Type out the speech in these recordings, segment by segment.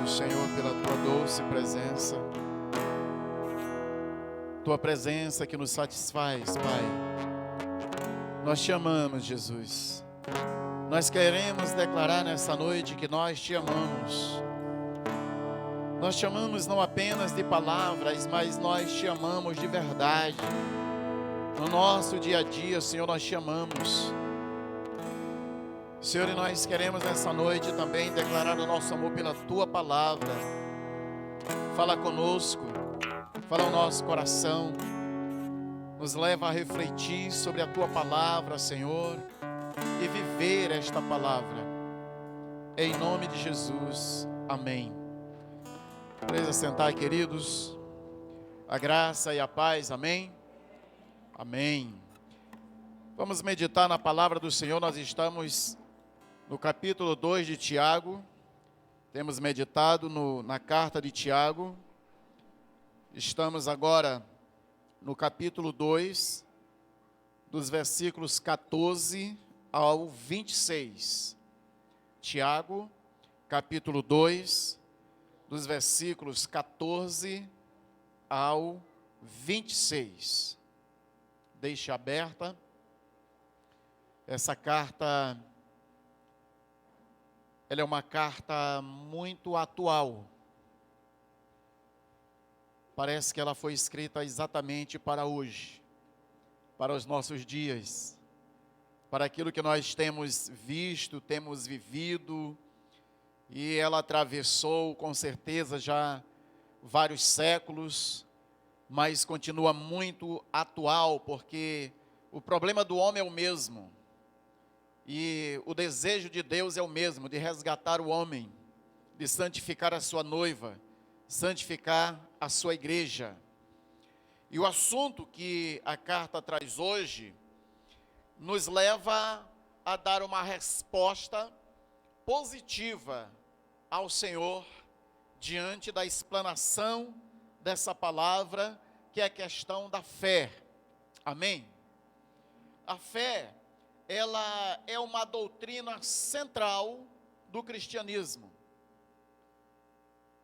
obrigado, Senhor, pela Tua doce presença. Tua presença que nos satisfaz, Pai. Nós te amamos, Jesus. Nós queremos declarar nessa noite que nós te amamos. Nós te amamos não apenas de palavras, mas nós te amamos de verdade. No nosso dia a dia, Senhor, nós te amamos. Senhor, e nós queremos nessa noite também declarar o nosso amor pela Tua palavra. Fala conosco, fala ao nosso coração, nos leva a refletir sobre a Tua palavra, Senhor, e viver esta palavra. Em nome de Jesus, amém. Precisa sentar, queridos. A graça e a paz, amém? Amém. Vamos meditar na palavra do Senhor. Nós estamos no capítulo 2 de Tiago. Temos meditado na carta de Tiago. Estamos agora no capítulo 2, dos versículos 14 ao 26. Tiago, capítulo 2, dos versículos 14 ao 26. Deixe aberta. Essa carta, ela é uma carta muito atual. Parece que ela foi escrita exatamente para hoje, para os nossos dias, para aquilo que nós temos visto, temos vivido, e ela atravessou com certeza já vários séculos, mas continua muito atual, porque o problema do homem é o mesmo. E o desejo de Deus é o mesmo, de resgatar o homem, de santificar a sua noiva, santificar a sua igreja. E o assunto que a carta traz hoje nos leva a dar uma resposta positiva ao Senhor diante da explanação dessa palavra, que é a questão da fé. Amém? A fé, ela é uma doutrina central do cristianismo.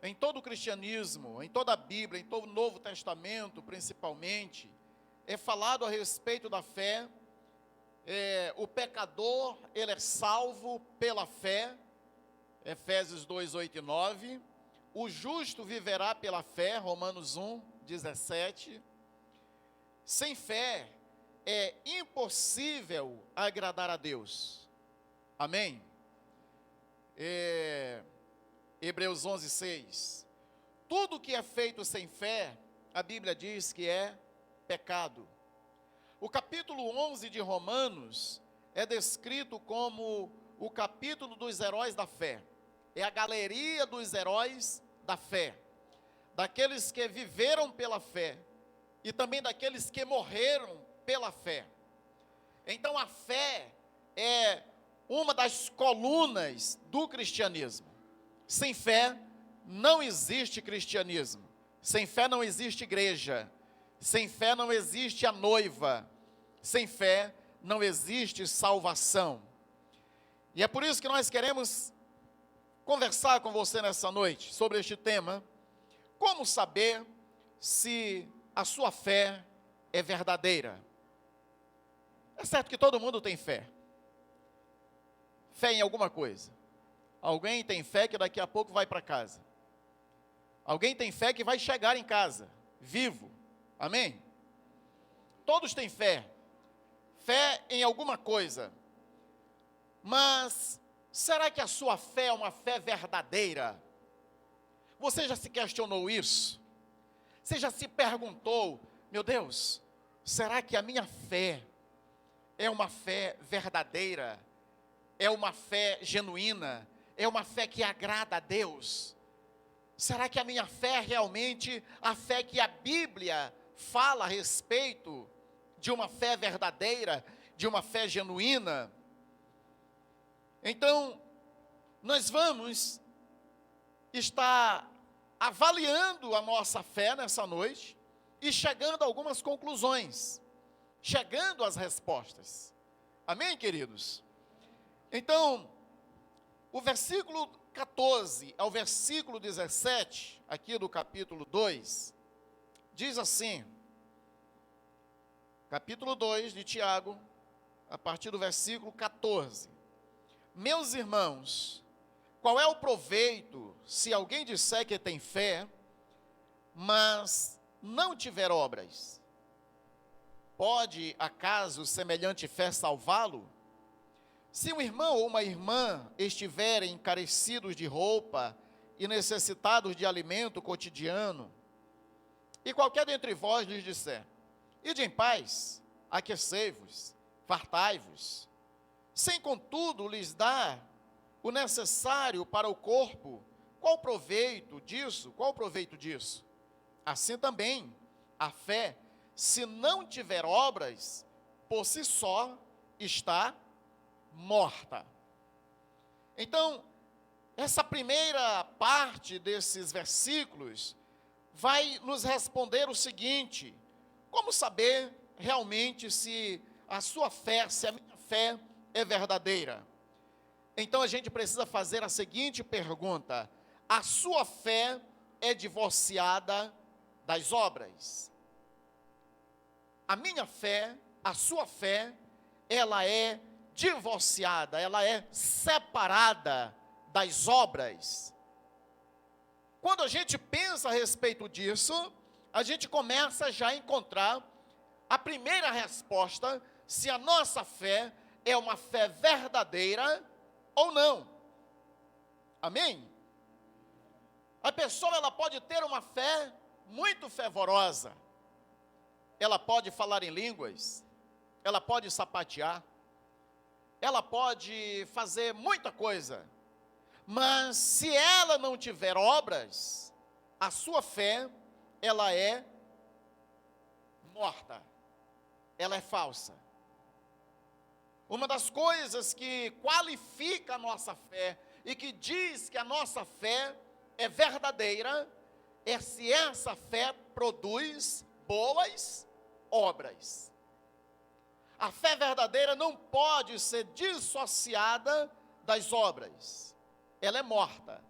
Em todo o cristianismo, em toda a Bíblia, em todo o Novo Testamento principalmente, é falado a respeito da fé. O pecador, ele é salvo pela fé, Efésios 2, 8 e 9. O justo viverá pela fé, Romanos 1, 17. Sem fé, é impossível agradar a Deus. Amém? Hebreus 11, 6. Tudo que é feito sem fé, a Bíblia diz que é pecado. O capítulo 11 de Romanos é descrito como o capítulo dos heróis da fé. É a galeria dos heróis da fé. Daqueles que viveram pela fé e também daqueles que morreram pela fé. Então a fé é uma das colunas do cristianismo. Sem fé não existe cristianismo. Sem fé não existe igreja. Sem fé não existe a noiva. Sem fé não existe salvação. E é por isso que nós queremos conversar com você nessa noite sobre este tema. Como saber se a sua fé é verdadeira? É certo que todo mundo tem fé. Fé em alguma coisa. Alguém tem fé que daqui a pouco vai para casa. Alguém tem fé que vai chegar em casa, vivo. Amém? Todos têm fé. Fé em alguma coisa. Mas será que a sua fé é uma fé verdadeira? Você já se questionou isso? Você já se perguntou, meu Deus, será que a minha fé é uma fé verdadeira? É uma fé genuína? É uma fé que agrada a Deus? Será que a minha fé é realmente a fé que a Bíblia fala a respeito de uma fé verdadeira, de uma fé genuína? Então, nós vamos estar avaliando a nossa fé nessa noite e chegando a algumas conclusões, chegando às respostas. Amém, queridos? Então, o versículo 14 ao versículo 17, aqui do capítulo 2, diz assim, capítulo 2 de Tiago, a partir do versículo 14. Meus irmãos, qual é o proveito se alguém disser que tem fé, mas não tiver obras? Pode, acaso, semelhante fé salvá-lo? Se um irmão ou uma irmã estiverem carecidos de roupa e necessitados de alimento cotidiano, e qualquer dentre vós lhes disser, ide em paz, aquecei-vos, fartai-vos, sem contudo lhes dar o necessário para o corpo, qual o proveito disso? Qual o proveito disso? Assim também, a fé, se não tiver obras, por si só está morta. Então, essa primeira parte desses versículos vai nos responder o seguinte: como saber realmente se a sua fé, se a minha fé é verdadeira? Então a gente precisa fazer a seguinte pergunta: a sua fé é divorciada das obras? A minha fé, a sua fé, ela é divorciada, ela é separada das obras. Quando a gente pensa a respeito disso, a gente começa já a encontrar a primeira resposta, se a nossa fé é uma fé verdadeira ou não. Amém? A pessoa, ela pode ter uma fé muito fervorosa, ela pode falar em línguas, ela pode sapatear, ela pode fazer muita coisa, mas se ela não tiver obras, a sua fé, ela é morta, ela é falsa. Uma das coisas que qualifica a nossa fé e que diz que a nossa fé é verdadeira, é se essa fé produz boas obras. A fé verdadeira não pode ser dissociada das obras. Ela é morta.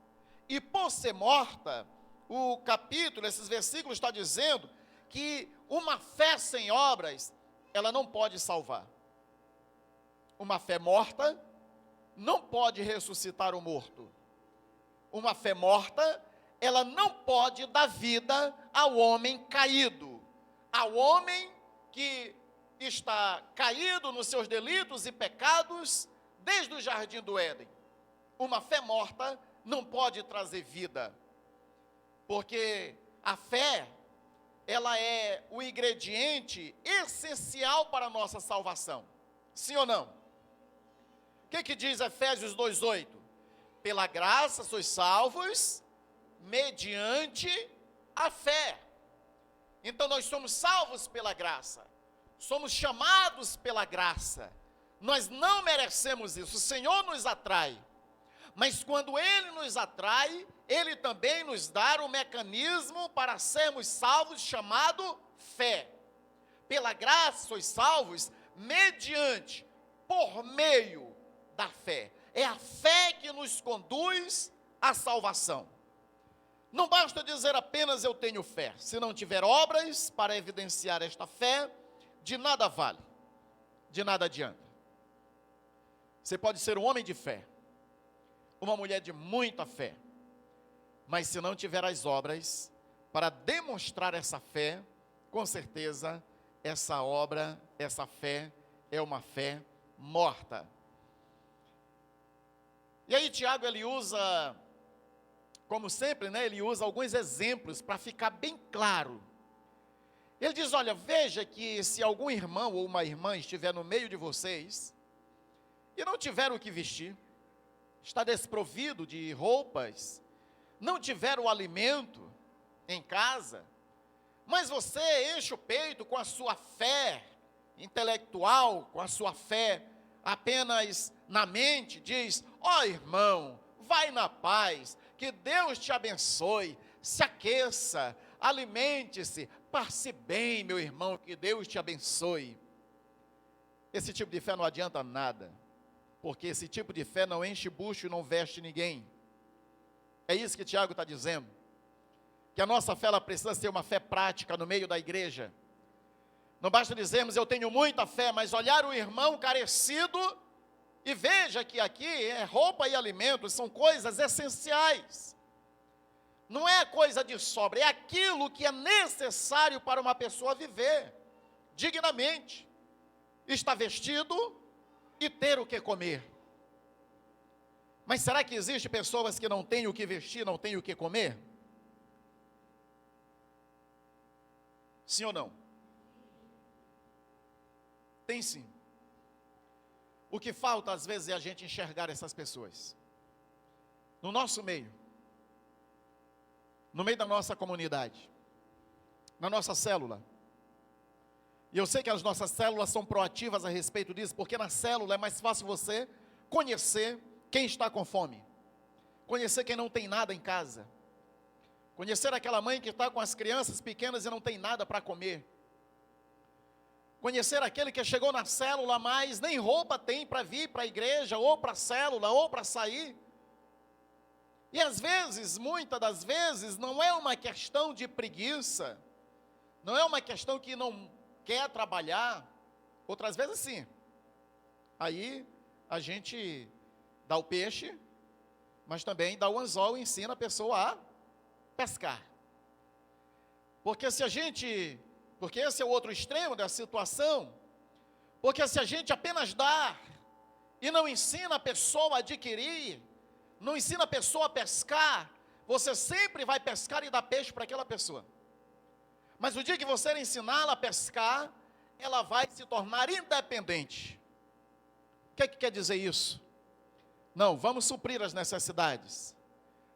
E por ser morta, o capítulo, esses versículos está dizendo que uma fé sem obras, ela não pode salvar. Uma fé morta não pode ressuscitar o morto. Uma fé morta, ela não pode dar vida ao homem caído, ao homem que está caído nos seus delitos e pecados desde o jardim do Éden. Uma fé morta não pode trazer vida, porque a fé, ela é o ingrediente essencial para a nossa salvação. Sim ou não? O que diz Efésios 2:8? Pela graça sois salvos, mediante a fé. Então nós somos salvos pela graça, somos chamados pela graça, nós não merecemos isso, o Senhor nos atrai, mas quando Ele nos atrai, Ele também nos dá o mecanismo para sermos salvos, chamado fé. Pela graça sois salvos, mediante, por meio da fé. É a fé que nos conduz à salvação. Não basta dizer apenas eu tenho fé. Se não tiver obras para evidenciar esta fé, de nada vale, de nada adianta. Você pode ser um homem de fé, uma mulher de muita fé, mas se não tiver as obras para demonstrar essa fé, com certeza essa obra, essa fé é uma fé morta. E aí Tiago, ele usa, como sempre, ele usa alguns exemplos para ficar bem claro. Ele diz, olha, veja que se algum irmão ou uma irmã estiver no meio de vocês, e não tiver o que vestir, está desprovido de roupas, não tiver o alimento em casa, mas você enche o peito com a sua fé intelectual, com a sua fé apenas na mente, diz, ó irmão, vai na paz, que Deus te abençoe, se aqueça, alimente-se, passe bem, meu irmão, que Deus te abençoe. Esse tipo de fé não adianta nada, porque esse tipo de fé não enche bucho e não veste ninguém. É isso que Tiago está dizendo. Que a nossa fé, ela precisa ser uma fé prática no meio da igreja. Não basta dizermos, eu tenho muita fé, mas olhar o irmão carecido e veja que aqui roupa e alimentos são coisas essenciais. Não é coisa de sobra, é aquilo que é necessário para uma pessoa viver dignamente, estar vestido e ter o que comer. Mas será que existem pessoas que não têm o que vestir, não têm o que comer? Sim ou não? Tem sim. O que falta às vezes é a gente enxergar essas pessoas. No nosso meio. No meio da nossa comunidade. Na nossa célula. E eu sei que as nossas células são proativas a respeito disso, porque na célula é mais fácil você conhecer quem está com fome. Conhecer quem não tem nada em casa. Conhecer aquela mãe que está com as crianças pequenas e não tem nada para comer. Conhecer aquele que chegou na célula, mas nem roupa tem para vir para a igreja, ou para a célula, ou para sair. E às vezes, muitas das vezes, não é uma questão de preguiça, não é uma questão que não quer trabalhar, outras vezes sim. Aí a gente dá o peixe, mas também dá o anzol e ensina a pessoa a pescar. Porque esse é o outro extremo da situação, porque se a gente apenas dá, e não ensina a pessoa a adquirir, não ensina a pessoa a pescar, você sempre vai pescar e dar peixe para aquela pessoa. Mas o dia que você ensiná-la a pescar, ela vai se tornar independente. O que é que quer dizer isso? Não, vamos suprir as necessidades.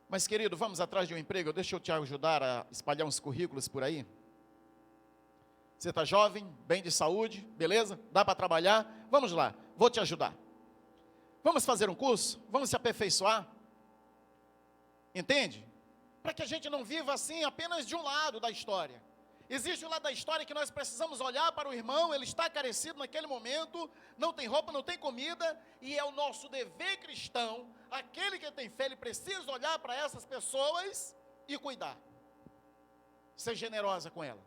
Mas querido, vamos atrás de um emprego, deixa eu te ajudar a espalhar uns currículos por aí. Você está jovem, bem de saúde, beleza? Dá para trabalhar? Vamos lá, vou te ajudar. Vamos fazer um curso? Vamos se aperfeiçoar? Entende? Para que a gente não viva assim apenas de um lado da história. Existe um lado da história que nós precisamos olhar para o irmão, ele está carecido naquele momento, não tem roupa, não tem comida, e é o nosso dever cristão, aquele que tem fé, ele precisa olhar para essas pessoas e cuidar. Ser generosa com ela.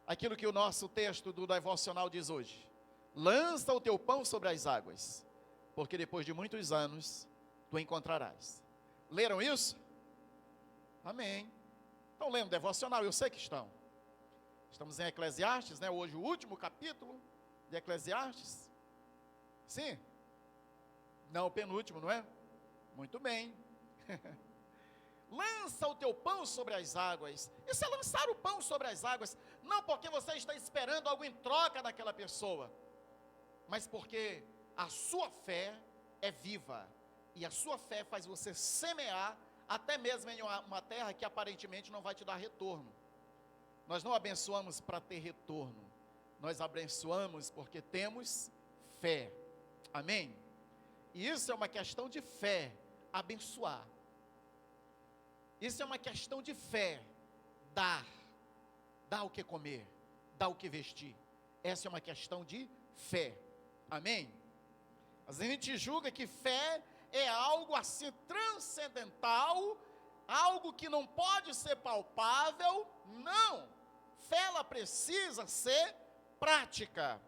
Aquilo que o nosso texto do devocional diz hoje. Lança o teu pão sobre as águas, porque depois de muitos anos, tu encontrarás. Leram isso? Amém. Estão lendo o devocional? Eu sei que estão. Estamos em Eclesiastes, né? Hoje o último capítulo de Eclesiastes. Sim? Não, o penúltimo, não é? Muito bem. Lança o teu pão sobre as águas. Isso é lançar o pão sobre as águas. Não porque você está esperando algo em troca daquela pessoa, mas porque a sua fé é viva. E a sua fé faz você semear, até mesmo em uma terra que aparentemente não vai te dar retorno. Nós não abençoamos para ter retorno. Nós abençoamos porque temos fé. Amém? E isso é uma questão de fé, abençoar. Isso é uma questão de fé, dar o que comer, dar o que vestir. Essa é uma questão de fé, amém? A gente julga que fé é algo assim transcendental, algo que não pode ser palpável. Não, fé ela precisa ser prática,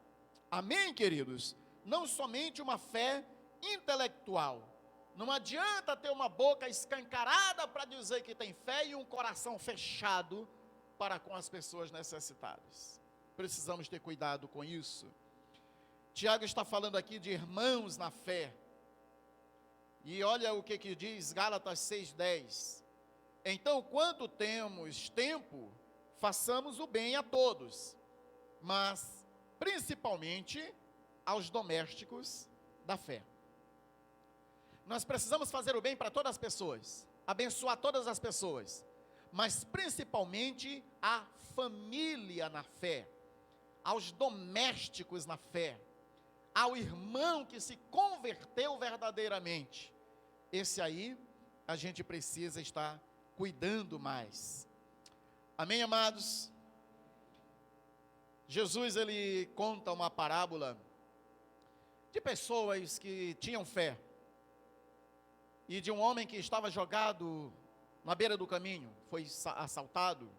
amém, queridos? Não somente uma fé intelectual. Não adianta ter uma boca escancarada para dizer que tem fé e um coração fechado para com as pessoas necessitadas. Precisamos ter cuidado com isso. Tiago está falando aqui de irmãos na fé. E olha o que diz Gálatas 6,10. Então, quando temos tempo, façamos o bem a todos, mas principalmente aos domésticos da fé. Nós precisamos fazer o bem para todas as pessoas, abençoar todas as pessoas, mas principalmente a família na fé, aos domésticos na fé, ao irmão que se converteu verdadeiramente. Esse aí, a gente precisa estar cuidando mais. Amém, amados? Jesus, ele conta uma parábola de pessoas que tinham fé. e de um homem que estava jogado na beira do caminho, foi assaltado,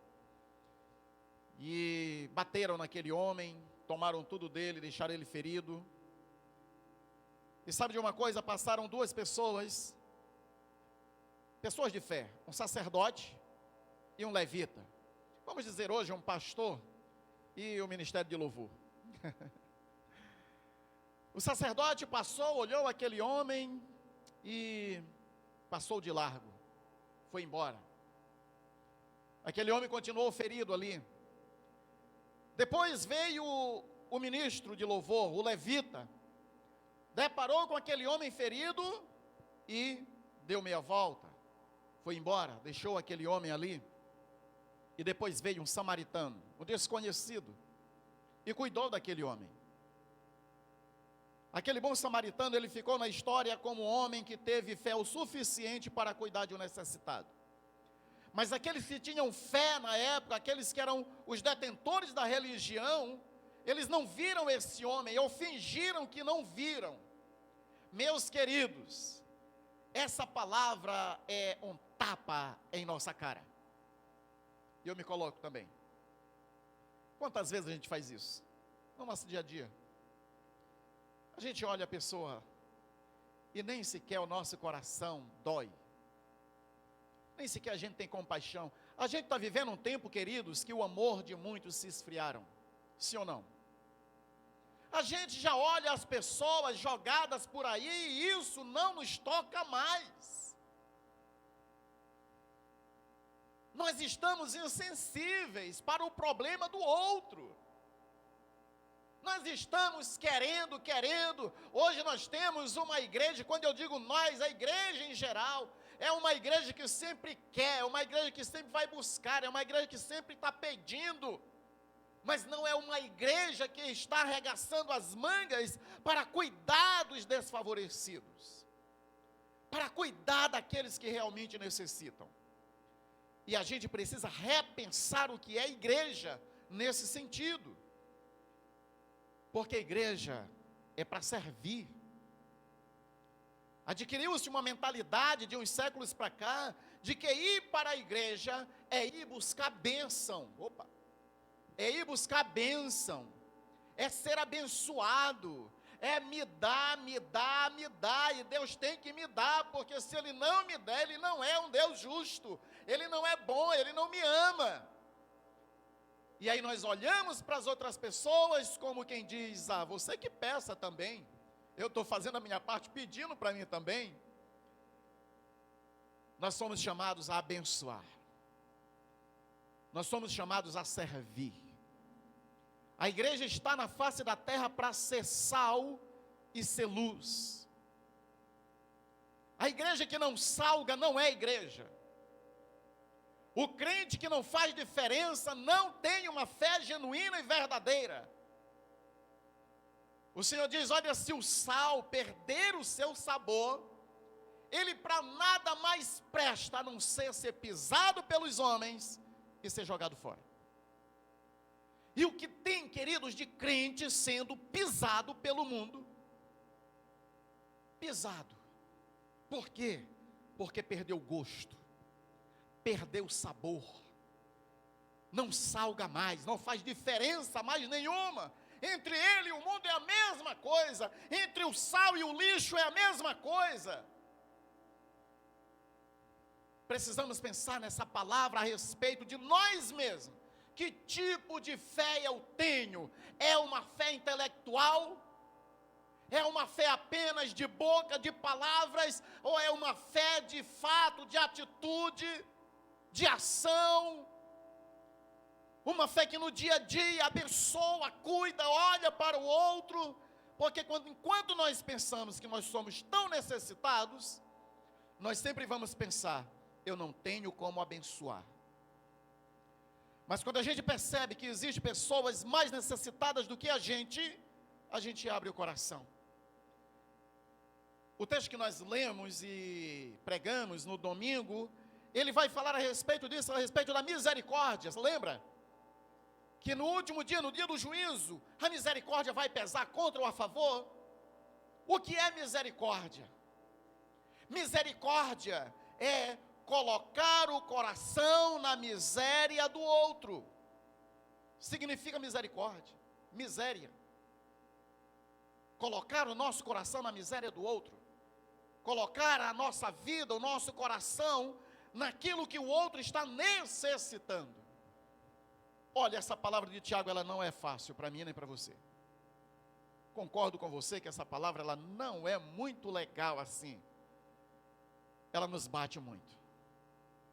e bateram naquele homem, tomaram tudo dele, deixaram ele ferido. E sabe de uma coisa? Passaram duas pessoas de fé, um sacerdote e um levita. Vamos dizer hoje um pastor e o ministério de louvor. O sacerdote passou, olhou aquele homem e passou de largo, foi embora. Aquele homem continuou ferido ali. Depois veio o ministro de louvor, o levita, deparou com aquele homem ferido e deu meia volta, foi embora, deixou aquele homem ali. E depois veio um samaritano, um desconhecido, e cuidou daquele homem. Aquele bom samaritano, ele ficou na história como um homem que teve fé o suficiente para cuidar de um necessitado. Mas aqueles que tinham fé na época, aqueles que eram os detentores da religião, eles não viram esse homem, ou fingiram que não viram. Meus queridos, essa palavra é um tapa em nossa cara. E eu me coloco também. Quantas vezes a gente faz isso? No nosso dia a dia. A gente olha a pessoa e nem sequer o nosso coração dói. Nem sequer a gente tem compaixão. A gente está vivendo um tempo, queridos, que o amor de muitos se esfriaram. Sim ou não? A gente já olha as pessoas jogadas por aí e isso não nos toca mais. Nós estamos insensíveis para o problema do outro. Nós estamos querendo. Hoje nós temos uma igreja, quando eu digo nós, a igreja em geral, é uma igreja que sempre quer, é uma igreja que sempre vai buscar, é uma igreja que sempre está pedindo, mas não é uma igreja que está arregaçando as mangas para cuidar dos desfavorecidos, para cuidar daqueles que realmente necessitam. E a gente precisa repensar o que é igreja nesse sentido. Porque a igreja é para servir. Adquiriu-se uma mentalidade de uns séculos para cá, de que ir para a igreja é ir buscar bênção. É ir buscar bênção. É ser abençoado. É me dá. E Deus tem que me dar, porque se Ele não me der, Ele não é um Deus justo. Ele não é bom, Ele não me ama. E aí nós olhamos para as outras pessoas como quem diz, você que peça também. Eu estou fazendo a minha parte, pedindo para mim também. Nós somos chamados a abençoar. Nós somos chamados a servir. A igreja está na face da terra para ser sal e ser luz. A igreja que não salga não é igreja. O crente que não faz diferença não tem uma fé genuína e verdadeira. O Senhor diz, olha, se o sal perder o seu sabor, ele para nada mais presta a não ser pisado pelos homens e ser jogado fora. E o que tem, queridos, de crente sendo pisado pelo mundo? Pisado. Por quê? Porque perdeu o gosto, perdeu o sabor, não salga mais, não faz diferença mais nenhuma. Entre ele e o mundo é a mesma coisa, entre o sal e o lixo é a mesma coisa. Precisamos pensar nessa palavra a respeito de nós mesmos. Que tipo de fé eu tenho? É uma fé intelectual? É uma fé apenas de boca, de palavras? Ou é uma fé de fato, de atitude, de ação? Uma fé que no dia a dia abençoa, cuida, olha para o outro? Porque enquanto nós pensamos que nós somos tão necessitados, nós sempre vamos pensar, eu não tenho como abençoar. Mas quando a gente percebe que existem pessoas mais necessitadas do que a gente abre o coração. O texto que nós lemos e pregamos no domingo, ele vai falar a respeito disso, a respeito da misericórdia, lembra? Que no último dia, no dia do juízo, a misericórdia vai pesar contra ou a favor? O que é misericórdia? Misericórdia é colocar o coração na miséria do outro. Significa misericórdia, miséria. Colocar o nosso coração na miséria do outro. Colocar a nossa vida, o nosso coração, naquilo que o outro está necessitando. Olha, essa palavra de Tiago, ela não é fácil para mim nem para você. Concordo com você que essa palavra, ela não é muito legal assim. Ela nos bate muito.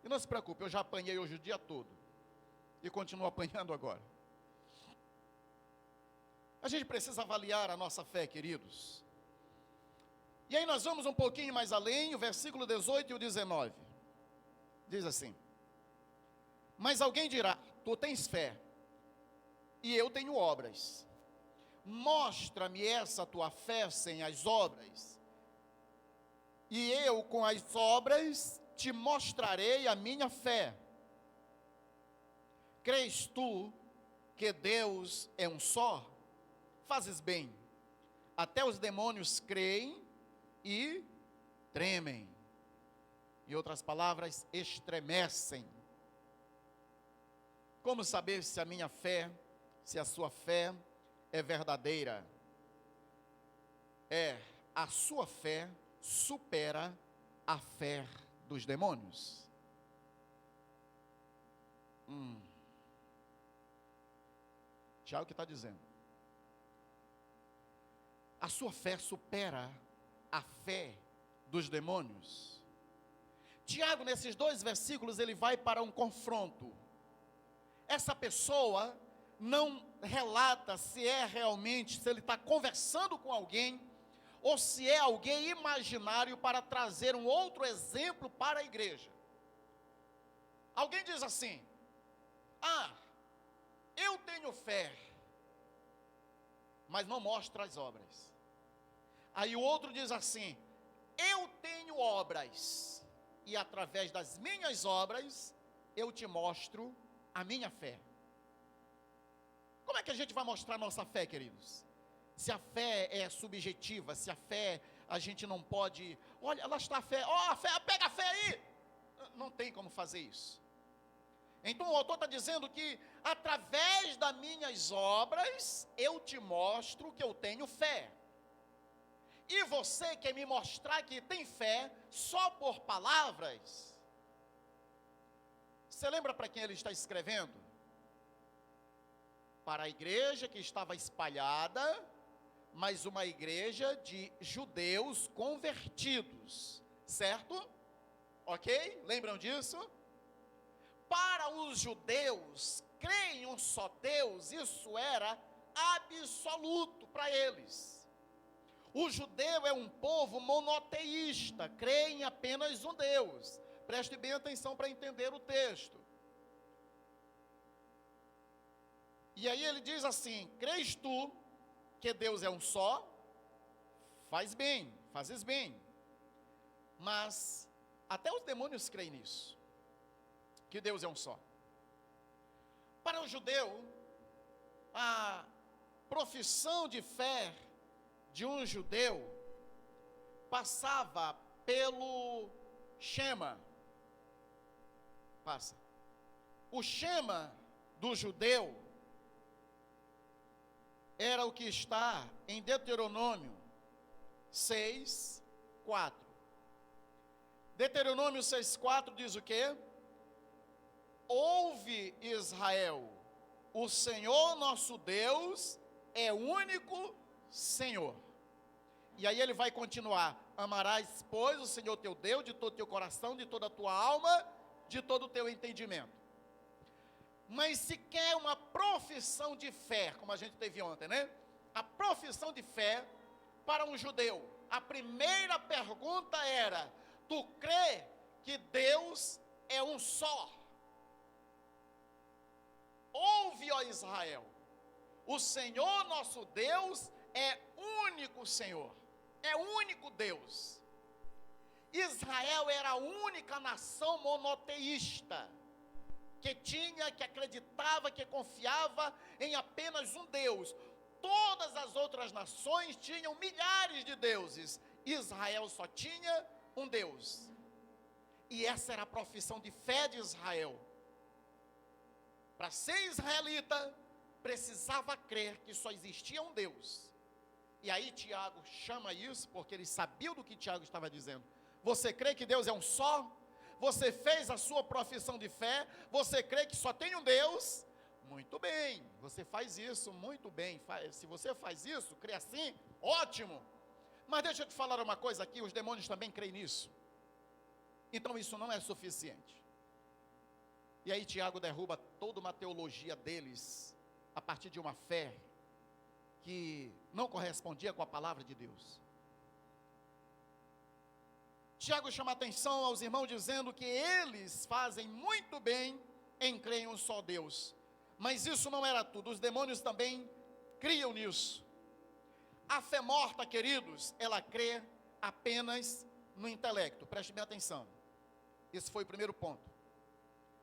E não se preocupe, eu já apanhei hoje o dia todo. E continuo apanhando agora. A gente precisa avaliar a nossa fé, queridos. E aí nós vamos um pouquinho mais além, o versículo 18 e o 19. Diz assim: mas alguém dirá, tu tens fé, e eu tenho obras. Mostra-me essa tua fé sem as obras, e eu com as obras te mostrarei a minha fé. Crês tu que Deus é um só? Fazes bem. Até os demônios creem e tremem. Em outras palavras, estremecem. Como saber se a minha fé, se a sua fé é verdadeira? A sua fé supera a fé dos demônios. Tiago que está dizendo. A sua fé supera a fé dos demônios. Tiago, nesses 2 versículos, ele vai para um confronto. Essa pessoa não relata se é realmente, se ele está conversando com alguém, ou se é alguém imaginário para trazer um outro exemplo para a igreja. Alguém diz assim: eu tenho fé, mas não mostra as obras. Aí o outro diz assim: eu tenho obras, e através das minhas obras, eu te mostro a minha fé. Como é que a gente vai mostrar a nossa fé, queridos? Se a fé é subjetiva, se a fé, a gente não pode, olha, lá está a fé, a fé, pega a fé aí. Não tem como fazer isso. Então o autor está dizendo que, através das minhas obras, eu te mostro que eu tenho fé. E você quer me mostrar que tem fé só por palavras? Você lembra para quem ele está escrevendo? Para a igreja que estava espalhada, mas uma igreja de judeus convertidos, certo? Ok? Lembram disso? Para os judeus, crer em um só Deus, isso era absoluto para eles. O judeu é um povo monoteísta, crê em apenas um Deus. Preste bem atenção para entender o texto. E aí ele diz assim: crês tu que Deus é um só? Fazes bem. Mas até os demônios creem nisso, que Deus é um só. Para o judeu, a profissão de fé de um judeu passava pelo Shema. O Shema do judeu era o que está em Deuteronômio 6:4. Deuteronômio 6:4 diz o quê? Ouve, Israel, o Senhor nosso Deus é o único Senhor. E aí ele vai continuar: amarás, pois, o Senhor teu Deus de todo o teu coração, de toda a tua alma, de todo o teu entendimento. Mas se quer uma profissão de fé, como a gente teve ontem, né? A profissão de fé para um judeu, a primeira pergunta era: tu crê que Deus é um só? Ouve, ó Israel, o Senhor nosso Deus é único Senhor, é único Deus. Israel era a única nação monoteísta, que acreditava, que confiava em apenas um Deus. Todas as outras nações tinham milhares de deuses, Israel só tinha um Deus. E essa era a profissão de fé de Israel. Para ser israelita, precisava crer que só existia um Deus. E aí Tiago chama isso, porque ele sabia do que Tiago estava dizendo. Você crê que Deus é um só? Você fez a sua profissão de fé? Você crê que só tem um Deus? Muito bem, você faz isso, muito bem. Se você faz isso, crê assim, ótimo. Mas deixa eu te falar uma coisa aqui, os demônios também creem nisso. Então isso não é suficiente. E aí Tiago derruba toda uma teologia deles, a partir de uma fé que não correspondia com a palavra de Deus. Tiago chama atenção aos irmãos dizendo que eles fazem muito bem em crer em um só Deus. Mas isso não era tudo, os demônios também criam nisso. A fé morta, queridos, ela crê apenas no intelecto. Preste bem atenção. Esse foi o primeiro ponto.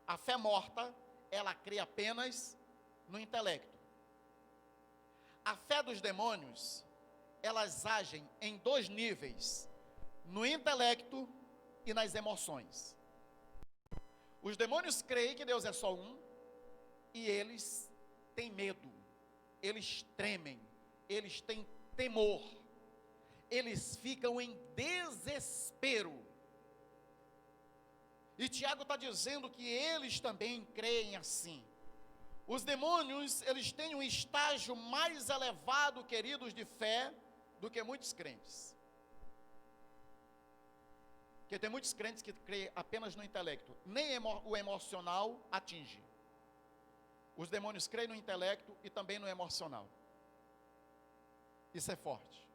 A fé morta, ela crê apenas no intelecto. A fé dos demônios, elas agem em dois níveis, no intelecto e nas emoções. Os demônios creem que Deus é só um, e eles têm medo, eles tremem, eles têm temor, eles ficam em desespero. E Tiago está dizendo que eles também creem assim. Os demônios, eles têm um estágio mais elevado, queridos, de fé, do que muitos crentes. Porque tem muitos crentes que creem apenas no intelecto, nem o emocional atinge. Os demônios creem no intelecto e também no emocional. Isso é forte.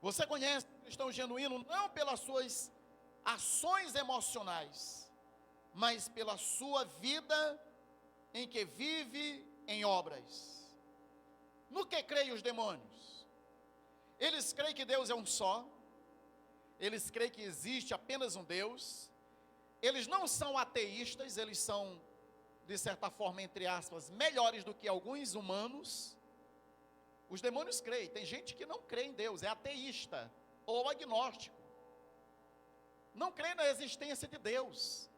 Você conhece o cristão genuíno não pelas suas ações emocionais, mas pela sua vida em que vive em obras. No que creem os demônios? Eles creem que Deus é um só. Eles creem que existe apenas um Deus. Eles não são ateístas, eles são, de certa forma, entre aspas, melhores do que alguns humanos. Os demônios creem. Tem gente que não crê em Deus, é ateísta ou agnóstico. Não crê na existência de Deus.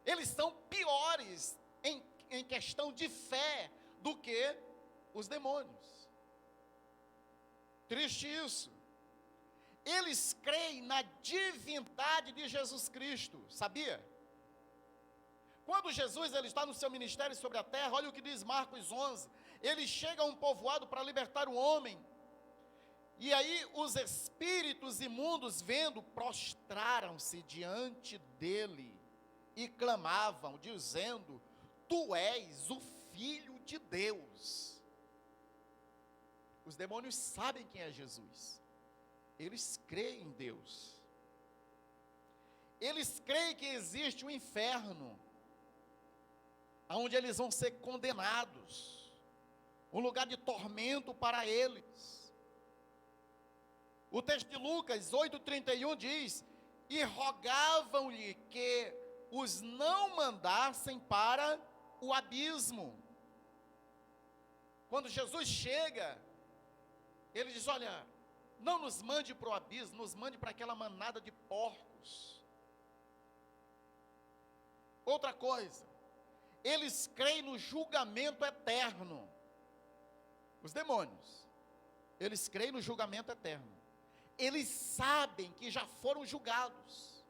Eles são piores em questão de fé do que os demônios. Triste isso. Eles creem na divindade de Jesus Cristo, sabia? Quando Jesus ele está no seu ministério sobre a terra, olha o que diz Marcos 11. Ele chega a um povoado para libertar o homem. E aí os espíritos imundos, vendo, prostraram-se diante dele e clamavam, dizendo: Tu és o Filho de Deus. Os demônios sabem quem é Jesus. Eles creem em Deus. Eles creem que existe um inferno, onde eles vão ser condenados, um lugar de tormento para eles. O texto de Lucas 8,31 diz: E rogavam-lhe que os não mandassem para o abismo. Quando Jesus chega, ele diz: olha, não nos mande para o abismo, nos mande para aquela manada de porcos. Outra coisa, eles creem no julgamento eterno. Os demônios, eles creem no julgamento eterno. Eles sabem que já foram julgados.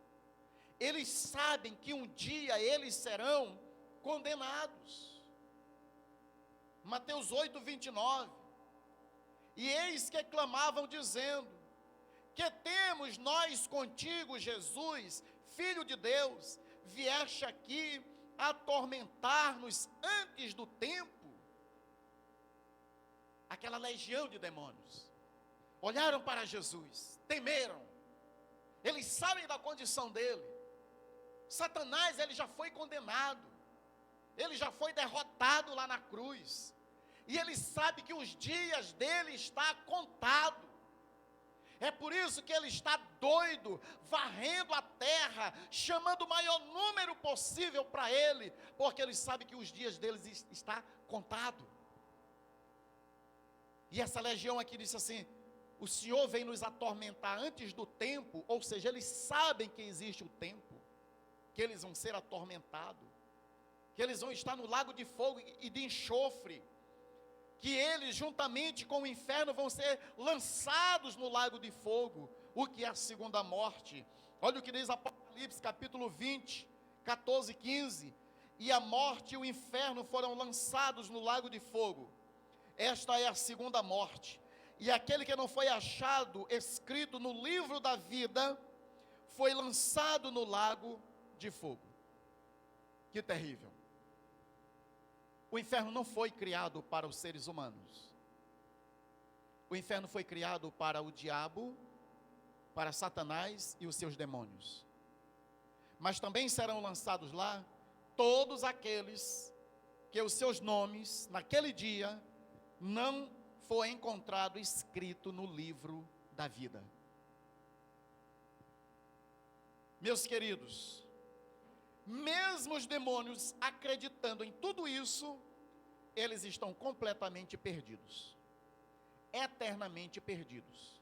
Eles sabem que um dia eles serão condenados. Mateus 8:29. E eis que clamavam dizendo: Que temos nós contigo, Jesus, Filho de Deus, vieste aqui atormentar-nos antes do tempo? Aquela legião de demônios olharam para Jesus, temeram. Eles sabem da condição dele. Satanás, ele já foi condenado. Ele já foi derrotado lá na cruz. E ele sabe que os dias dele está contado. É por isso que ele está doido, varrendo a terra, chamando o maior número possível para ele, porque ele sabe que os dias deles está contado. E essa legião aqui disse assim: o Senhor vem nos atormentar antes do tempo, ou seja, eles sabem que existe o tempo, que eles vão ser atormentados, que eles vão estar no lago de fogo e de enxofre, que eles juntamente com o inferno vão ser lançados no lago de fogo, o que é a segunda morte. Olha o que diz Apocalipse capítulo 20, 14 e 15, e a morte e o inferno foram lançados no lago de fogo. Esta é a segunda morte, e aquele que não foi achado escrito no livro da vida, foi lançado no lago de fogo. Que terrível. O inferno não foi criado para os seres humanos. O inferno foi criado para o diabo, para Satanás e os seus demônios. Mas também serão lançados lá todos aqueles que os seus nomes, naquele dia, não foi encontrado escrito no livro da vida. Meus queridos, mesmo os demônios acreditando em tudo isso, eles estão completamente perdidos, eternamente perdidos.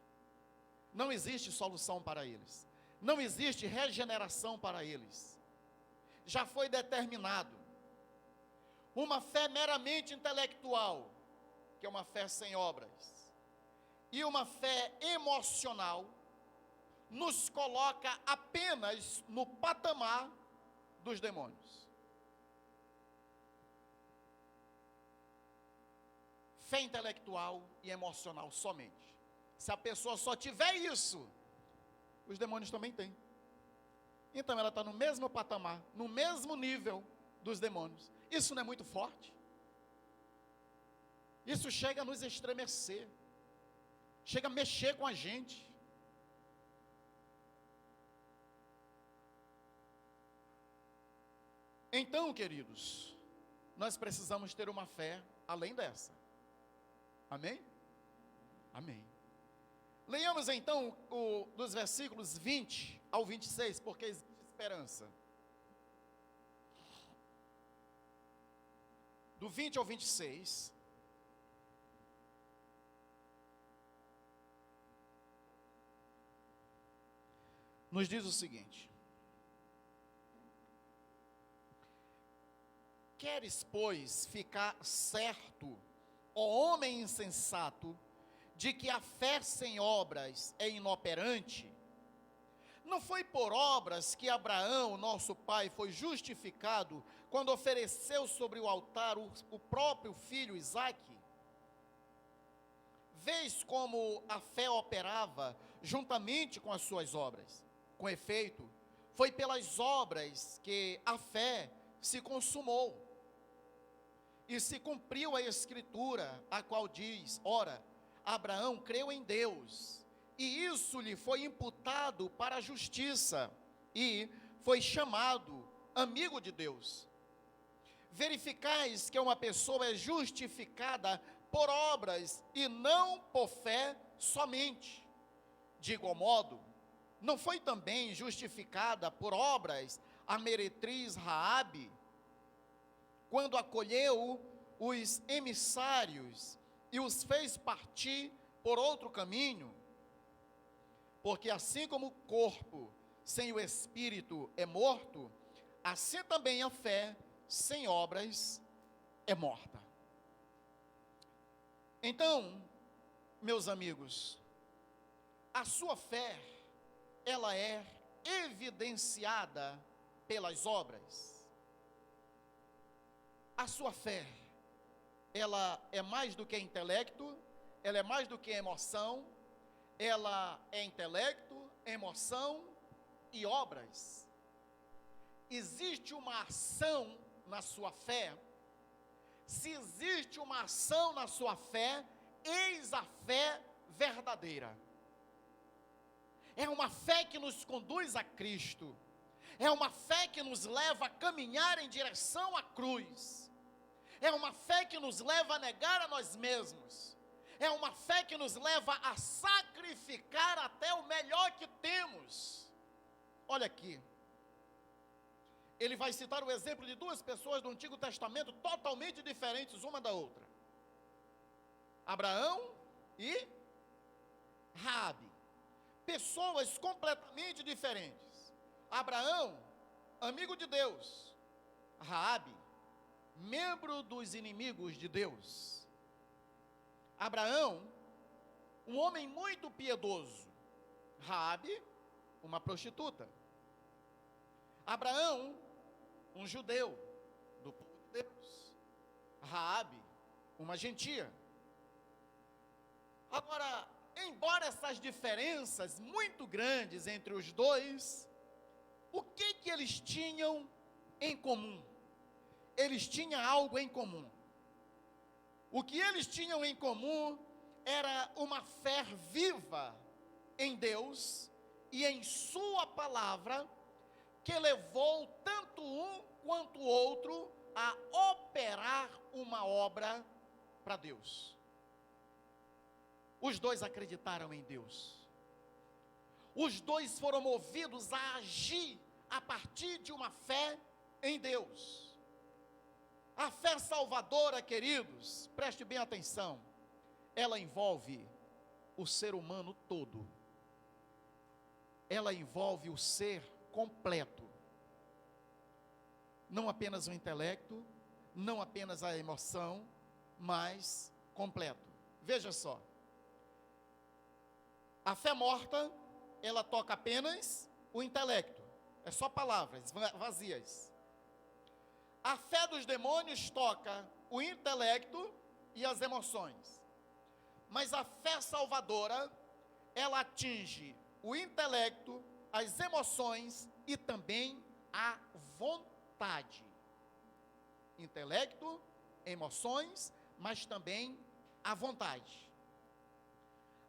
Não existe solução para eles, não existe regeneração para eles. Já foi determinado. Uma fé meramente intelectual, que é uma fé sem obras, e uma fé emocional, nos coloca apenas no patamar dos demônios. Fé intelectual e emocional somente. Se a pessoa só tiver isso, os demônios também têm. Então ela está no mesmo patamar, no mesmo nível dos demônios. Isso não é muito forte? Isso chega a nos estremecer, chega a mexer com a gente. Então, queridos, nós precisamos ter uma fé além dessa. Amém? Amém. Leiamos então dos versículos 20 ao 26, porque existe esperança. Do 20 ao 26. Nos diz o seguinte: queres, pois, ficar certo, ó homem insensato, de que a fé sem obras é inoperante? Não foi por obras que Abraão, nosso pai, foi justificado quando ofereceu sobre o altar o próprio filho Isaque? Vês como a fé operava juntamente com as suas obras. Com efeito, foi pelas obras que a fé se consumou. E se cumpriu a escritura, a qual diz: ora, Abraão creu em Deus, e isso lhe foi imputado para a justiça, e foi chamado amigo de Deus. Verificais que uma pessoa é justificada por obras, e não por fé somente. De igual modo, não foi também justificada por obras a meretriz Raabe, quando acolheu os emissários e os fez partir por outro caminho? Porque assim como o corpo sem o espírito é morto, assim também a fé sem obras é morta. Então, meus amigos, a sua fé, ela é evidenciada pelas obras. A sua fé, ela é mais do que intelecto, ela é mais do que emoção, ela é intelecto, emoção e obras. Existe uma ação na sua fé. Se existe uma ação na sua fé, eis a fé verdadeira. É uma fé que nos conduz a Cristo. É uma fé que nos leva a caminhar em direção à cruz. É uma fé que nos leva a negar a nós mesmos. É uma fé que nos leva a sacrificar até o melhor que temos. Olha aqui. Ele vai citar o exemplo de duas pessoas do Antigo Testamento totalmente diferentes uma da outra. Abraão e Raabe. Pessoas completamente diferentes. Abraão, amigo de Deus. Raabe, membro dos inimigos de Deus. Abraão, um homem muito piedoso. Raabe, uma prostituta. Abraão, um judeu do povo de Deus. Raabe, uma gentia. Agora, embora essas diferenças muito grandes entre os dois, o que eles tinham em comum? Eles tinham algo em comum. O que eles tinham em comum era uma fé viva em Deus e em sua palavra, que levou tanto um quanto o outro a operar uma obra para Deus. Os dois acreditaram em Deus. Os dois foram movidos a agir a partir de uma fé em Deus. A fé salvadora, queridos, preste bem atenção, ela envolve o ser humano todo. Ela envolve o ser completo. Não apenas o intelecto, não apenas a emoção, mas completo. Veja só. A fé morta, ela toca apenas o intelecto. É só palavras vazias. A fé dos demônios toca o intelecto e as emoções. Mas a fé salvadora, ela atinge o intelecto, as emoções e também a vontade. Intelecto, emoções, mas também a vontade.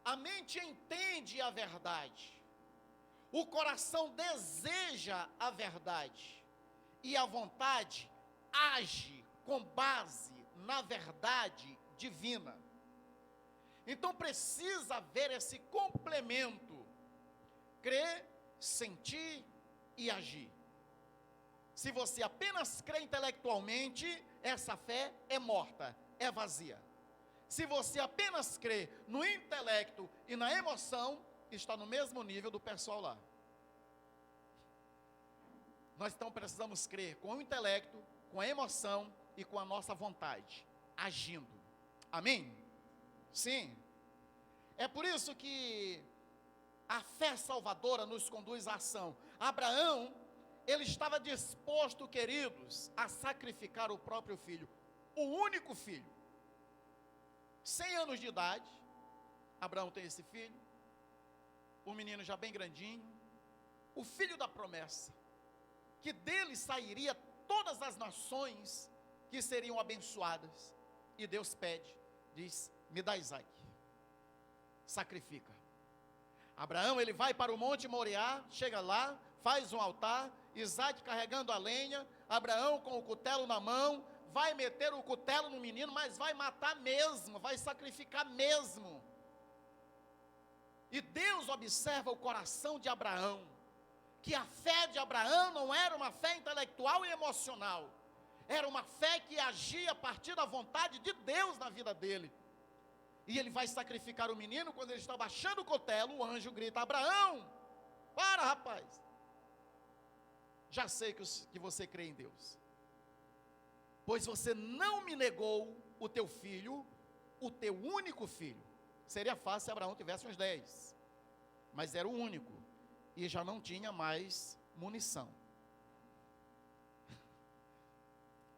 A mente entende a verdade, o coração deseja a verdade, e a vontade age com base na verdade divina. Então precisa haver esse complemento, crer, sentir e agir. Se você apenas crê intelectualmente, essa fé é morta, é vazia. Se você apenas crê no intelecto e na emoção, está no mesmo nível do pessoal lá. Nós então precisamos crer com o intelecto, com a emoção e com a nossa vontade, agindo. Amém? Sim. É por isso que a fé salvadora nos conduz à ação. Abraão, ele estava disposto, queridos, a sacrificar o próprio filho, o único filho. 100 anos de idade, Abraão tem esse filho, o menino já bem grandinho, o filho da promessa, que dele sairia todas as nações que seriam abençoadas. E Deus pede, diz, me dá Isaac, sacrifica. Abraão, ele vai para o Monte Moriá, chega lá, faz um altar, Isaac carregando a lenha, Abraão com o cutelo na mão, vai meter o cutelo no menino, mas vai matar mesmo, vai sacrificar mesmo. E Deus observa o coração de Abraão, que a fé de Abraão não era uma fé intelectual e emocional, era uma fé que agia a partir da vontade de Deus na vida dele. E ele vai sacrificar o menino. Quando ele está baixando o cutelo, o anjo grita, Abraão, para rapaz, já sei que você crê em Deus, pois você não me negou o teu filho, o teu único filho. Seria fácil se Abraão tivesse uns 10, mas era o único, e já não tinha mais munição,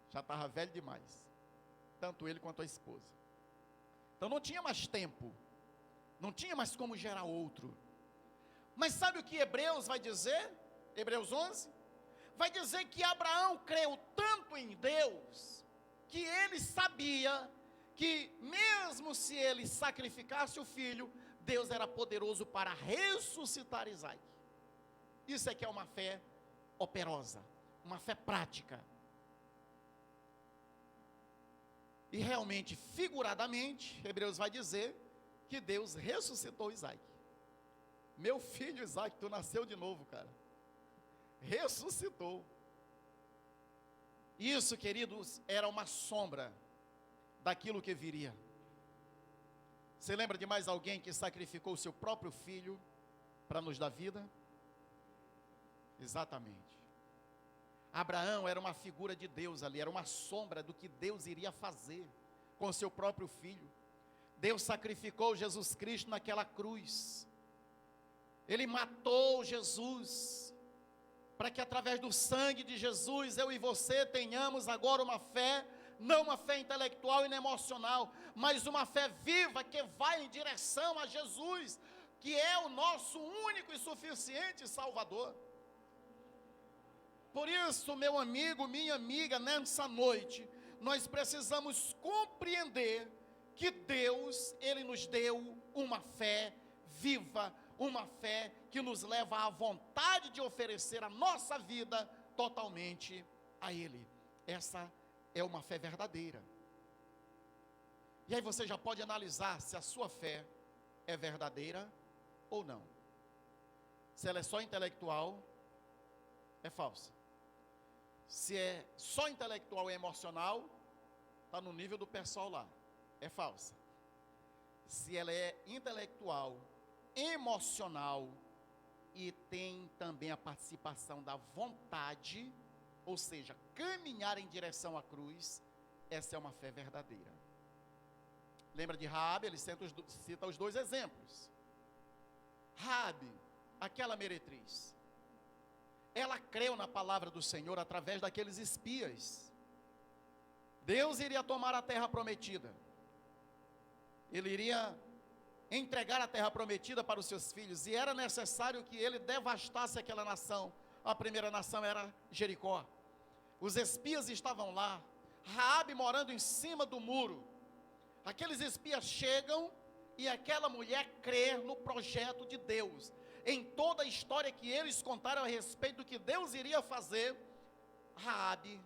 já estava velho demais, tanto ele quanto a esposa. Então não tinha mais tempo, não tinha mais como gerar outro. Mas sabe o que Hebreus vai dizer? Hebreus 11, vai dizer que Abraão creu tanto em Deus, que ele sabia que mesmo se ele sacrificasse o filho, Deus era poderoso para ressuscitar Isaac. Isso é que é uma fé operosa, uma fé prática. E realmente, figuradamente, Hebreus vai dizer que Deus ressuscitou Isaac. Meu filho Isaac, tu nasceu de novo, cara. Ressuscitou. Isso, queridos, era uma sombra daquilo que viria. Você lembra de mais alguém que sacrificou o seu próprio filho para nos dar vida? Exatamente. Abraão era uma figura de Deus ali, era uma sombra do que Deus iria fazer com o seu próprio filho. Deus sacrificou Jesus Cristo naquela cruz. Ele matou Jesus, para que através do sangue de Jesus, eu e você tenhamos agora uma fé, não uma fé intelectual e nem emocional, mas uma fé viva que vai em direção a Jesus, que é o nosso único e suficiente Salvador. Por isso, meu amigo, minha amiga, nessa noite, nós precisamos compreender que Deus, Ele nos deu uma fé viva, uma fé que nos leva à vontade de oferecer a nossa vida totalmente a Ele. Essa é uma fé verdadeira. E aí você já pode analisar se a sua fé é verdadeira ou não. Se ela é só intelectual, é falsa. Se é só intelectual e emocional, está no nível do pessoal lá, é falsa. Se ela é intelectual, emocional e tem também a participação da vontade, ou seja, caminhar em direção à cruz, essa é uma fé verdadeira. Lembra de Raabe? Ele cita os dois exemplos. Raabe, aquela meretriz, ela creu na palavra do Senhor através daqueles espias. Deus iria tomar a terra prometida. Ele iria entregar a terra prometida para os seus filhos, e era necessário que ele devastasse aquela nação. A primeira nação era Jericó. Os espias estavam lá, Raabe morando em cima do muro. Aqueles espias chegam e aquela mulher crê no projeto de Deus. Em toda a história que eles contaram a respeito do que Deus iria fazer, Raabe,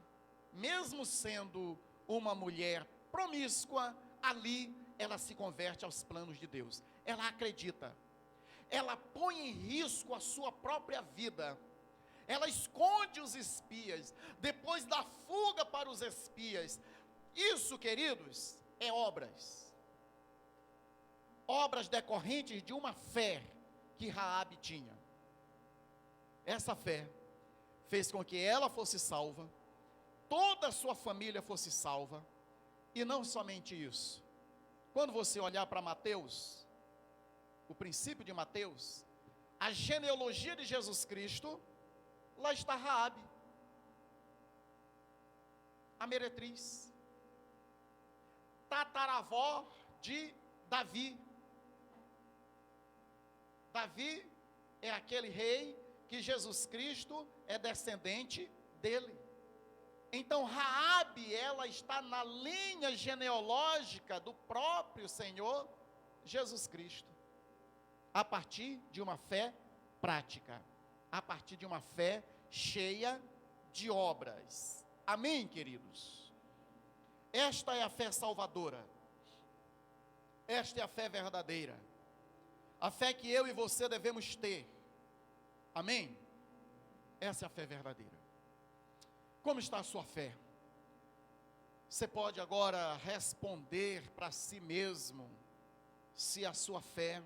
mesmo sendo uma mulher promíscua, ali ela se converte aos planos de Deus. Ela acredita, ela põe em risco a sua própria vida, ela esconde os espias, depois da fuga para os espias. Isso, queridos, é obras decorrentes de uma fé que Raabe tinha. Essa fé fez com que ela fosse salva, toda a sua família fosse salva, e não somente isso. Quando você olhar para Mateus, o princípio de Mateus, a genealogia de Jesus Cristo, lá está Raabe, a meretriz, tataravó de Davi. Davi é aquele rei que Jesus Cristo é descendente dele. Então Raabe, ela está na linha genealógica do próprio Senhor Jesus Cristo, a partir de uma fé prática, a partir de uma fé cheia de obras. Amém, queridos? Esta é a fé salvadora, esta é a fé verdadeira, a fé que eu e você devemos ter. Amém? Essa é a fé verdadeira. Como está a sua fé? Você pode agora responder para si mesmo se a sua fé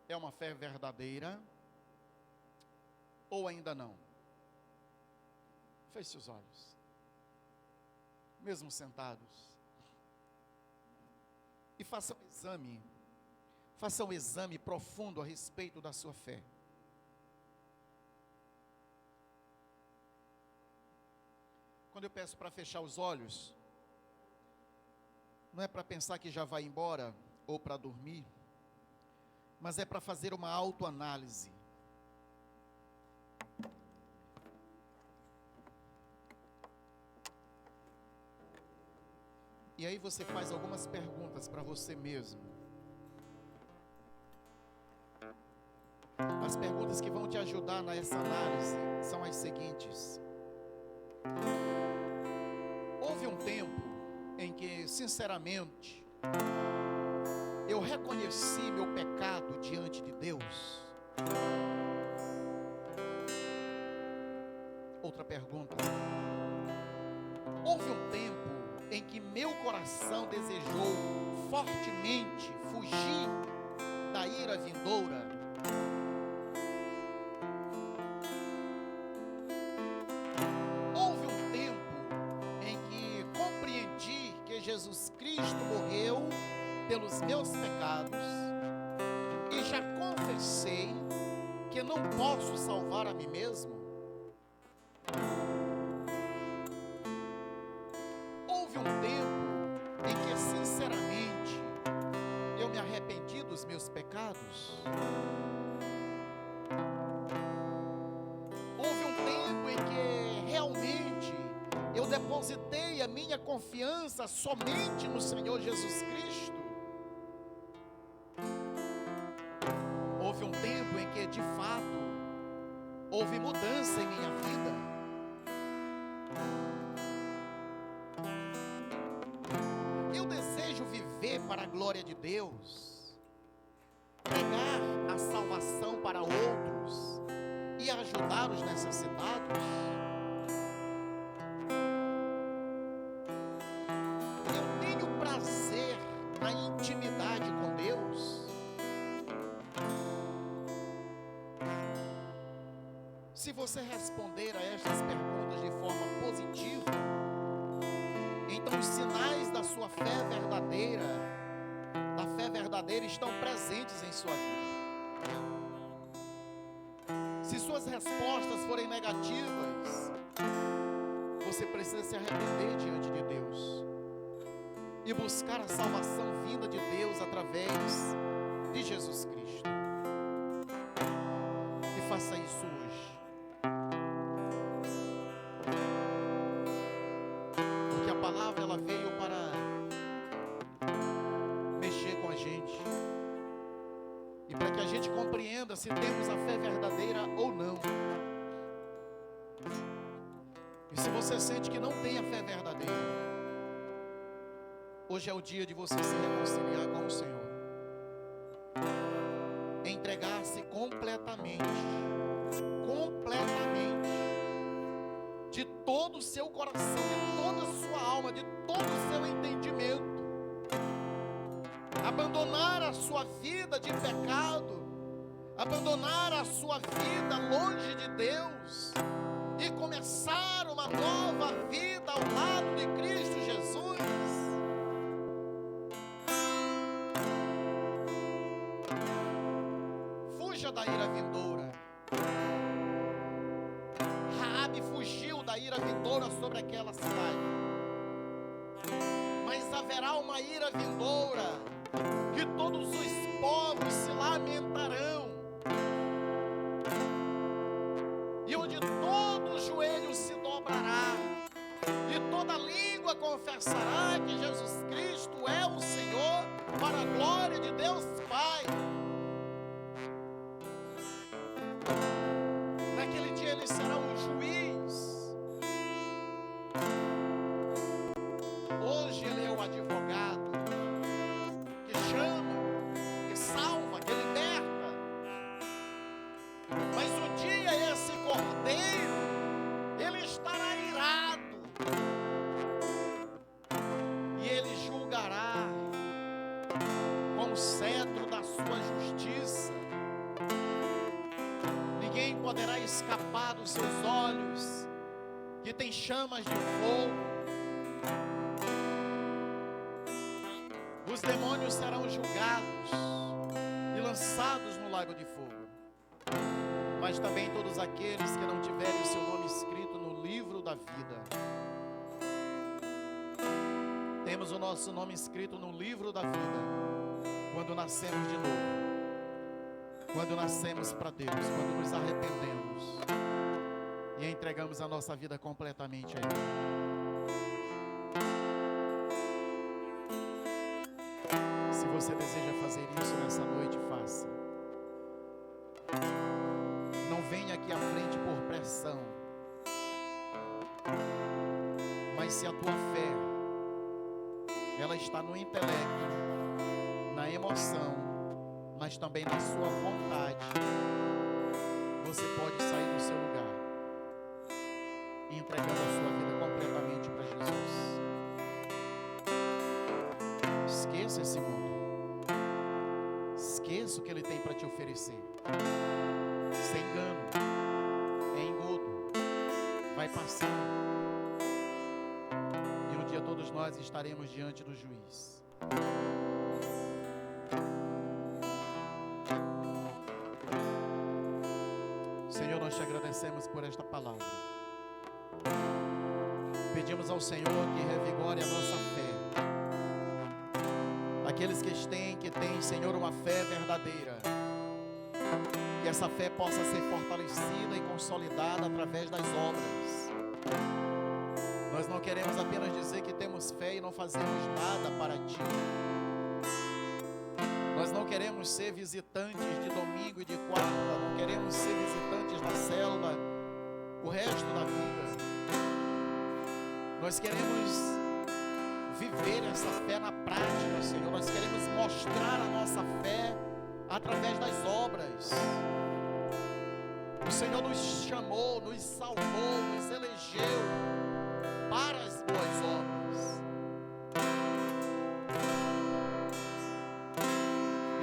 é uma fé verdadeira ou ainda não. Feche os olhos, mesmo sentados, e faça um exame profundo a respeito da sua fé. Quando eu peço para fechar os olhos, não é para pensar que já vai embora ou para dormir, mas é para fazer uma autoanálise. E aí você faz algumas perguntas para você mesmo. As perguntas que vão te ajudar nessa análise são as seguintes. Houve um tempo em que, sinceramente, eu reconheci meu pecado diante de Deus? Outra pergunta. Houve um tempo em que meu coração desejou fortemente fugir da ira vindoura, houve um tempo em que compreendi que Jesus Cristo morreu pelos meus pecados e já confessei que não posso salvar a mim mesmo. Houve um tempo em que sinceramente eu me arrependi dos meus pecados. Houve um tempo em que realmente eu depositei a minha confiança somente no Senhor Jesus Cristo. Houve um tempo em que, de fato, houve mudança em minha vida. Eu desejo viver para a glória de Deus, pregar a salvação para outros e ajudar os necessitados. Eu tenho prazer na intimidade com Deus. Se você responder a estas perguntas de forma positiva, então os sinais da sua fé verdadeira estão presentes em sua vida. Se suas respostas forem negativas, você precisa se arrepender diante de Deus e buscar a salvação vinda de Deus através de Jesus Cristo. E faça isso hoje. Porque a palavra ela veio para mexer com a gente e para que a gente compreenda se temos a fé verdadeira ou não. E se você sente que não tem a fé verdadeira, hoje é o dia de você se reconciliar com o Senhor, entregar-se completamente, de todo o seu coração, de toda a sua alma, de todo o seu entendimento, abandonar a sua vida de pecado, abandonar a sua vida longe de Deus e começar uma nova vida ao lado de Cristo Jesus. Fuja da ira vindoura. Raabe fugiu da ira vindoura sobre aquela cidade. Mas haverá uma ira vindoura que todos os povos se lamentarão, e onde todo joelho se dobrará e toda língua confessará que Jesus Cristo é o Senhor, para a glória de Deus Pai. Naquele dia ele será um juiz. Hoje ele é o advogado que chama, que salva, que liberta. Mas um dia esse cordeiro, ele estará irado e ele julgará com o cetro da sua justiça. Ninguém poderá escapar dos seus olhos, que tem chamas de fogo. Os demônios serão julgados e lançados no lago de fogo. Mas também todos aqueles que não tiverem o seu nome escrito no livro da vida. Temos o nosso nome escrito no livro da vida quando nascemos de novo, quando nascemos para Deus, quando nos arrependemos e entregamos a nossa vida completamente a Ele. Se você deseja fazer isso nessa noite, faça. Não venha aqui à frente por pressão, mas se a tua fé ela está no intelecto, na emoção, mas também na sua vontade, você pode sair do seu lugar e entregando a sua vida completamente para Jesus. Esqueça esse mundo. Esqueça o que ele tem para te oferecer. Sem engano, é engodo, vai passar. E um dia todos nós estaremos diante do juiz. Senhor, nós te agradecemos por esta palavra. Pedimos ao Senhor que revigore a nossa fé. Aqueles que têm, Senhor, uma fé verdadeira, que essa fé possa ser fortalecida e consolidada através das obras. Nós não queremos apenas dizer que temos fé e não fazemos nada para Ti. Nós não queremos ser visitantes de domingo e de quarta, não queremos ser visitantes da célula o resto da vida. Nós queremos viver essa fé na prática, Senhor. Nós queremos mostrar a nossa fé através das obras. O Senhor nos chamou, nos salvou, nos elegeu para as boas obras.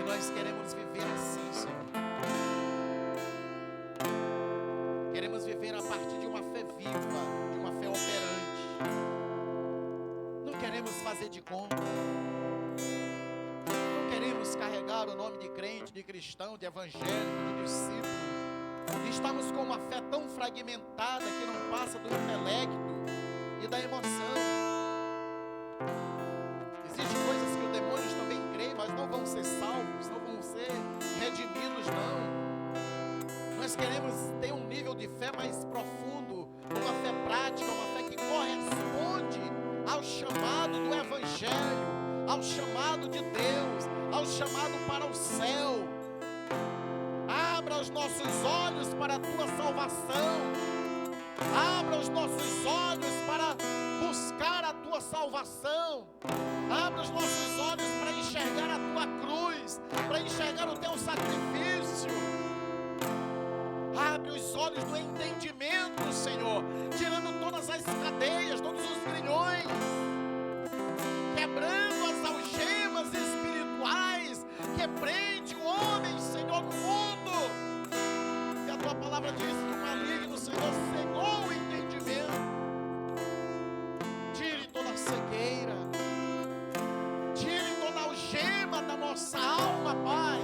E nós queremos viver assim, Senhor. Queremos viver a partir de uma fé viva, de uma fé operante. Não queremos fazer de conta. Não queremos carregar o nome de crente, de cristão, de evangélico, de discípulo. Estamos com uma fé tão fragmentada que não passa do intelecto e da emoção. Existem coisas que os demônios também creem, mas não vão ser salvos, não vão ser redimidos, não. Nós queremos ter um nível de fé mais profundo, uma fé prática, uma fé que corresponde ao chamado do Evangelho, ao chamado de Deus, ao chamado para o céu. Abra os nossos olhos para a Tua salvação. Abra os nossos olhos para buscar a Tua salvação. Abra os nossos olhos para enxergar a Tua cruz, para enxergar o Teu sacrifício. Abre os olhos do entendimento, Senhor, tirando todas as cadeias, todos os grilhões, quebrando as algemas espirituais que prende o homem, Senhor, no mundo. E a Tua palavra diz que o maligno, Senhor, cegou o entendimento. Tire toda a cegueira, tire toda a algema da nossa alma, Pai,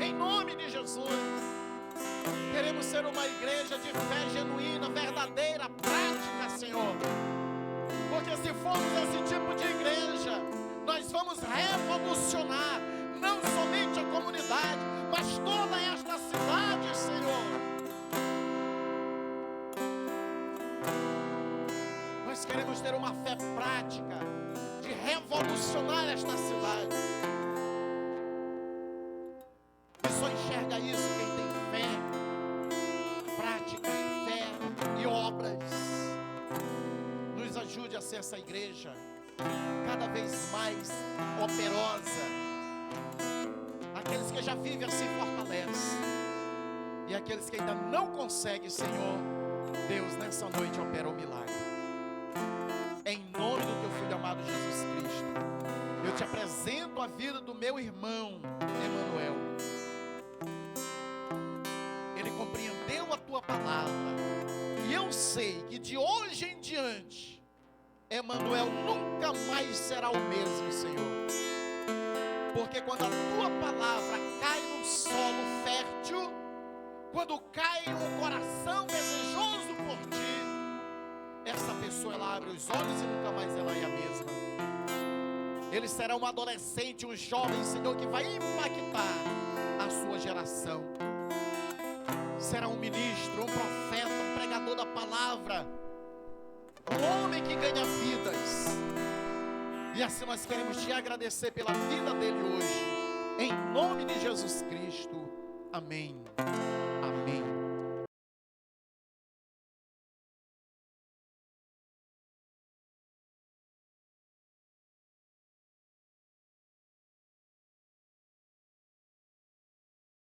em nome de Jesus. Queremos ser uma igreja de fé genuína, verdadeira, prática, Senhor. Porque se formos esse tipo de igreja, nós vamos revolucionar não somente a comunidade, mas toda esta cidade, Senhor. Nós queremos ter uma fé prática de revolucionar esta cidade. E só enxerga isso quem tem fé, prática, fé e obras. Nos ajude a ser essa igreja cada vez mais operosa. Aqueles que já vivem assim fortalecem. E aqueles que ainda não conseguem, Senhor, Deus, nessa noite opera o milagre. Em nome do Teu Filho amado Jesus Cristo, eu te apresento a vida do meu irmão Emanuel. Ele compreendeu a Tua palavra. E eu sei que de hoje em diante, Emanuel nunca mais será o mesmo, Senhor. Porque quando a Tua palavra cai no solo fértil, quando cai um coração desejoso por Ti, essa pessoa, ela abre os olhos e nunca mais ela é a mesma. Ele será um adolescente, um jovem, Senhor, que vai impactar a sua geração. Será um ministro, um profeta, um pregador da palavra, um homem que ganha vidas. E assim nós queremos Te agradecer pela vida dele hoje, em nome de Jesus Cristo. Amém.